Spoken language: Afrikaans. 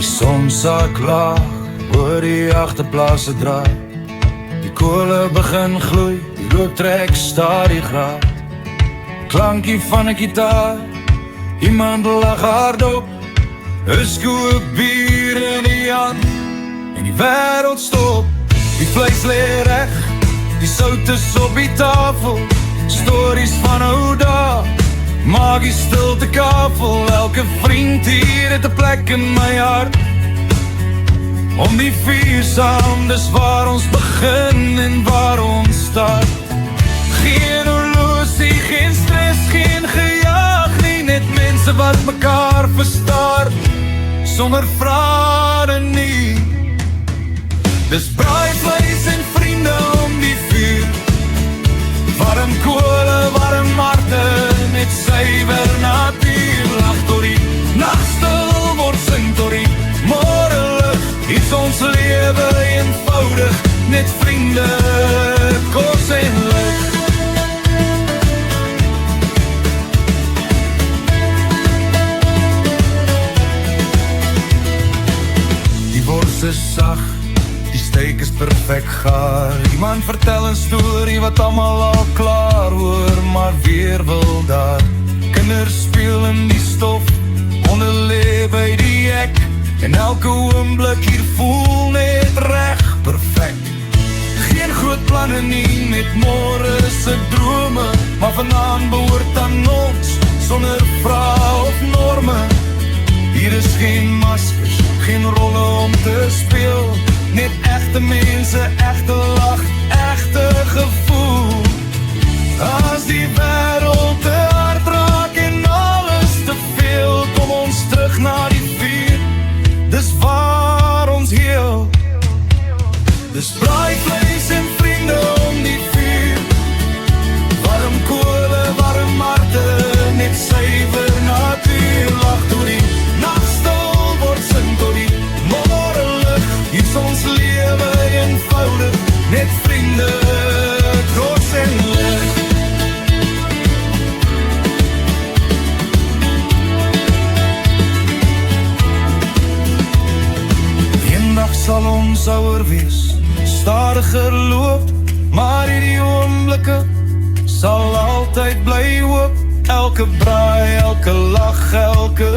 son sak laag oor die agterplase draai. Die kole begin gloei, die rook trek stadig raak. Klankie van 'n gitaar, iemand lag hardop. 'n skoe bier in die hand en die wêreld stop. Die vleis lê reg, die sout is op die tafel. Stories van ou dae, magie stilte kafel. Elke vriend hier het 'n plek in my hart. Om die vuur saam, dis waar ons begin en waar ons start. Geen horlosie, geen stress, geen gejaag nie. Net mense wat mekaar verstaar, sonder vrede nie. Dis braaivleis en vriende om die vuur. Warm kole, warm harte, net suiwer natuur. Lag tot die nag stil word, sing tot die môre lig. Is ons lewe eenvoudig, net vriende, kos en lig. Die wors is sag, die steek is perfect gaar. Iemand vertel 'n storie wat almal al klaar hoor, maar weer wil daar. Kinders speel in die stof, honde lê by die hek. En elke oomblik hier voel net reg, perfect. Geen groot planne nie, met môre se drome. Maar vanaand behoort aan ons, sonder vrae of norme. Hier is geen maskers, geen rolle om te speel. Net echte mense, echte lach, echte gevoel. As die wêreld te hard raak en alles te veel, kom ons terug na die vuur. Dis waar ons heel. Dis braaivleis en vriende om die vuur. Warm kole, warm harte, net suiwer natuur. Lag tot die nag stil word, sing tot die môre lig. Hier is ons lewe eenvoudig, net vriende, kos en lig. Eendag sal ons ouer wees, stadiger loop, maar hierdie oomblikke sal altyd bly hoop. Elke braai, elke lach, elke